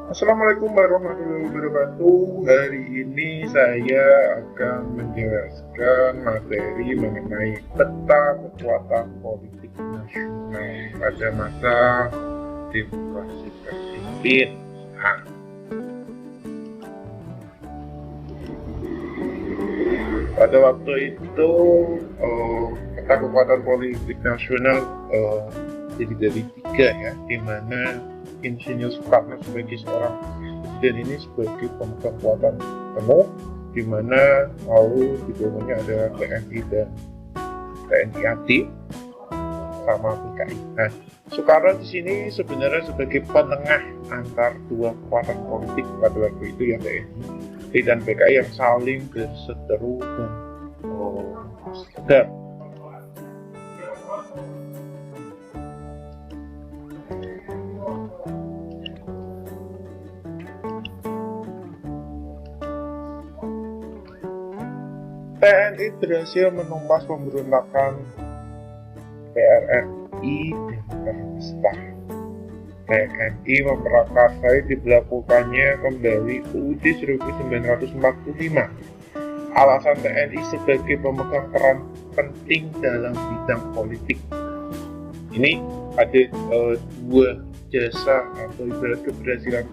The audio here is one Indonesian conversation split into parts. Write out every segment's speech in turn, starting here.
Assalamualaikum warahmatullahi wabarakatuh. Hari ini saya akan menjelaskan materi mengenai peta kekuatan politik nasional pada masa demokrasi terpimpin. Nah, pada waktu itu peta kekuatan politik nasional jadi dari tiga ya, di mana Insinyur Soekarno sebagai seorang presiden ini sebagai pemegang kekuatan penuh, di mana lalu di bawahnya ada TNI dan TNI AD sama PKI. Nah, Soekarno di sini sebenarnya sebagai penengah antar dua kekuatan politik pada waktu itu, ya TNI dan PKI yang saling berseteru dan sedang. TNI berhasil menumpas pemberontakan PRRI dan Permesta. TNI memprakarsai diberlakukannya kembali UUD 1945. Alasan TNI sebagai pemegang peran penting dalam bidang politik. Ini ada dua jasa atau ibarat keberhasilan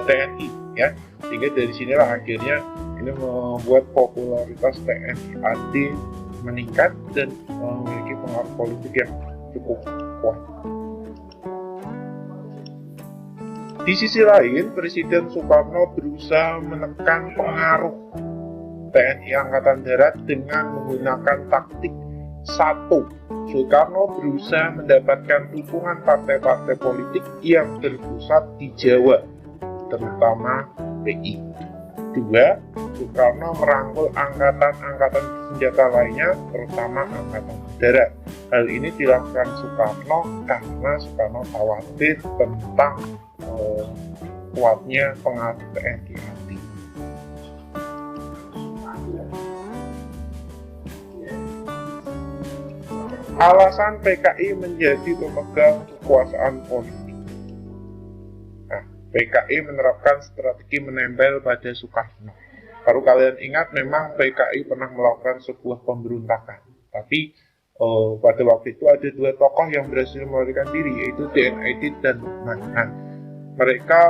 TNI ya, sehingga dari sinilah akhirnya ini membuat popularitas TNI AD meningkat dan memiliki pengaruh politik yang cukup kuat. Di sisi lain, Presiden Soekarno berusaha menekan pengaruh TNI Angkatan Darat dengan menggunakan taktik satu. Soekarno berusaha mendapatkan dukungan partai-partai politik yang berpusat di Jawa, terutama PI. Dua, Soekarno merangkul angkatan-angkatan senjata lainnya, terutama angkatan darat. Hal ini dilakukan Soekarno karena Soekarno khawatir tentang kuatnya pengaruh TNI AD. Alasan PKI menjadi pemegang kekuasaan politik. Nah, PKI menerapkan strategi menempel pada Soekarno. Kalau kalian ingat, memang PKI pernah melakukan sebuah pemberontakan. Tapi pada waktu itu ada dua tokoh yang berhasil melarikan diri, yaitu D.N. Aidit dan Nurman. Mereka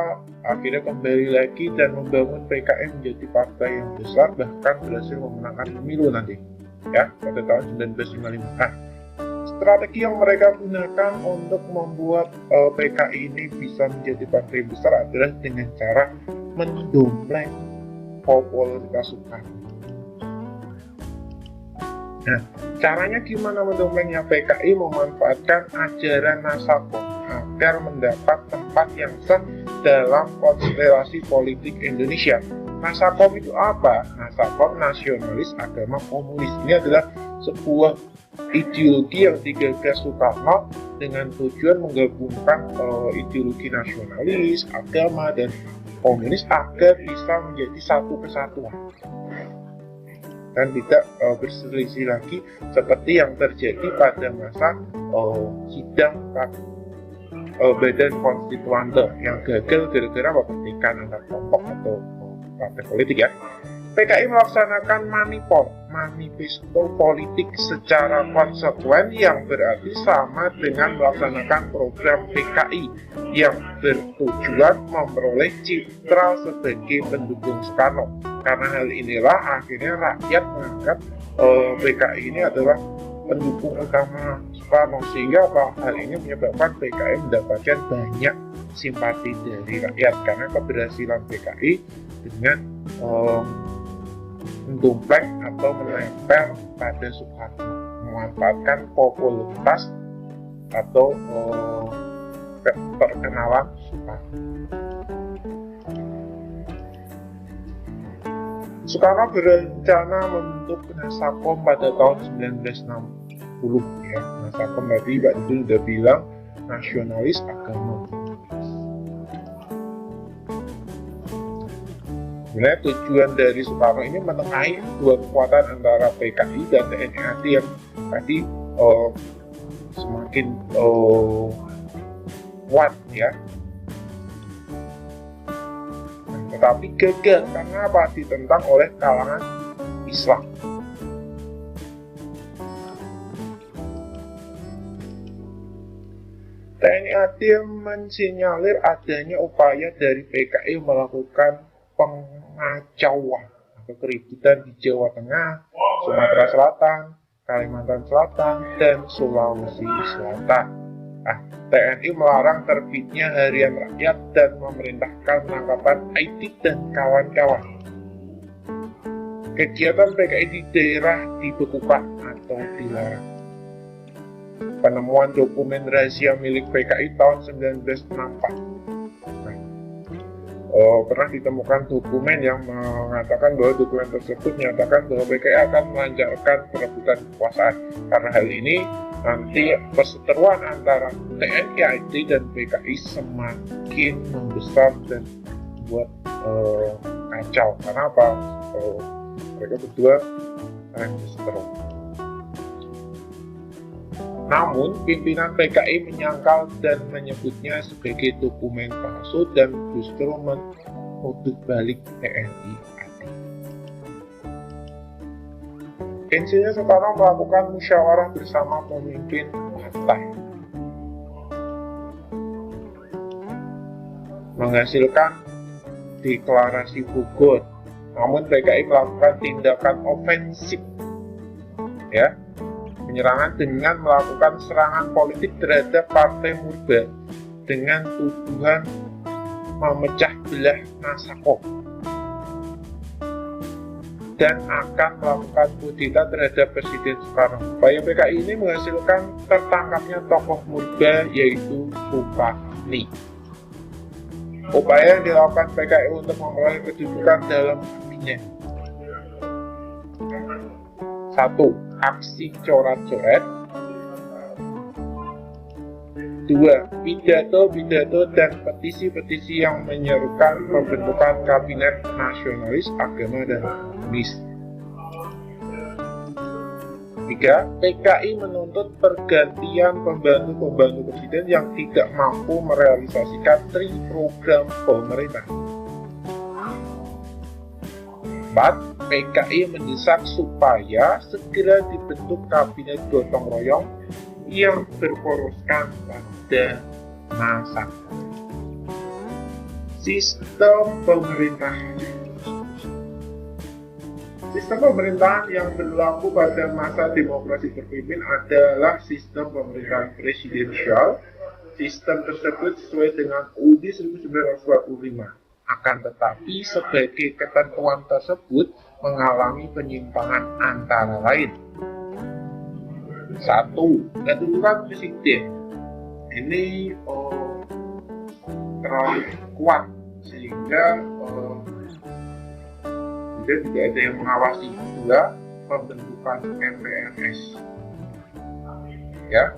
akhirnya kembali lagi dan membangun PKI menjadi partai yang besar, bahkan berhasil memenangkan pemilu nanti, ya, pada tahun 1955. Nah, strategi yang mereka gunakan untuk membuat PKI ini bisa menjadi partai besar adalah dengan cara mendompleng popularitas Soekarno. Nah, caranya gimana mendomplengnya? PKI memanfaatkan ajaran Nasakom agar mendapat tempat yang sah dalam konstelasi politik Indonesia. Nasakom itu apa? Nasakom nasionalis agama komunis. Ini adalah sebuah ideologi yang digagas Soekarno dengan tujuan menggabungkan ideologi nasionalis, agama, dan komunis agar bisa menjadi satu kesatuan dan tidak berselisih lagi seperti yang terjadi pada masa sidang badan konstituante yang gagal gara-gara pertikaian antar kelompok atau partai politik ya. PKI melaksanakan manifesto politik secara konsekuen yang berarti sama dengan melaksanakan program PKI yang bertujuan memperoleh citra sebagai pendukung Soekarno. Karena hal inilah akhirnya rakyat menganggap PKI ini adalah pendukung utama Soekarno, sehingga hal ini menyebabkan PKI mendapatkan banyak simpati dari rakyat karena keberhasilan PKI dengan mendompleng atau menempel pada Soekarno, memanfaatkan popularitas atau perkenalan Soekarno. Soekarno berencana membentuk Nasakom pada tahun 1960 ya. Nasakom tadi Pak Dudul udah bilang nasionalis agama. Sebenarnya tujuan dari Soekarno ini menengahi dua kekuatan antara PKI dan TNI AD yang tadi semakin kuat ya. tetapi gagal karena apa? Ditentang oleh kalangan Islam. TNI AD mensinyalir adanya upaya dari PKI melakukan pengacauan atau keributan di Jawa Tengah, Sumatera Selatan, Kalimantan Selatan, dan Sulawesi Selatan. TNI melarang terbitnya Harian Rakyat dan memerintahkan penangkapan Aidit dan kawan-kawan. Kegiatan PKI di daerah dibekukan atau dilarang. Penemuan dokumen rahasia milik PKI tahun 1964. Pernah ditemukan dokumen yang mengatakan bahwa dokumen tersebut menyatakan bahwa PKI akan melancarkan perebutan kekuasaan. Karena hal ini, nanti perseteruan antara TNI AD dan PKI semakin membesar dan membuat kacau. Karena apa? Mereka berdua saling berseteru. Namun, pimpinan PKI menyangkal dan menyebutnya sebagai dokumen palsu dan justru menuduh balik TNI AD. Insinya sekarang melakukan musyawarah bersama pemimpin partai, menghasilkan deklarasi Bogor. Namun PKI melakukan tindakan ofensif, penyerangan dengan melakukan serangan politik terhadap Partai Murba dengan tuduhan memecah belah Nasako dan akan melakukan kudeta terhadap Presiden Soekarno. Upaya PKI ini menghasilkan tertangkapnya tokoh Murba yaitu Supani. Upaya yang dilakukan PKI untuk memperoleh kedudukan dalam kabinet. 1. Aksi coret-coret. 2. Pidato-pidato dan petisi-petisi yang menyerukan pembentukan kabinet nasionalis, agama, dan komunis. 3. PKI menuntut pergantian pembantu-pembantu presiden yang tidak mampu merealisasikan program pemerintah. 4. PKI mendesak supaya segera dibentuk kabinet gotong royong yang berporoskan pada masa. Sistem pemerintahan. Sistem pemerintahan yang berlaku pada masa demokrasi terpimpin adalah sistem pemerintahan presidensial. Sistem tersebut sesuai dengan UUD 1945. Akan tetapi sebagai ketentuan tersebut mengalami penyimpangan antara lain. 1. Kedudukan presiden ini terlalu kuat sehingga tidak ada yang mengawasi. 2. Pembentukan MPRS. 3.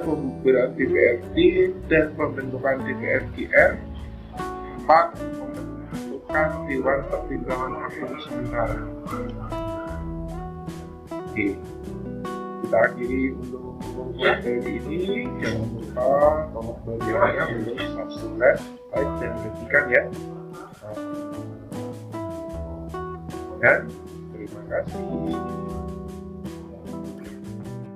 Pembubaran DPRD dan pembentukan DPR-GR. 4. Pembentukan Dewan Pertimbangan Agung sementara. Oke, kita akhiri untuk materi ini. Jangan lupa kalau bagiannya untuk subscribe, like, dan bagikan ya. Dan terima kasih.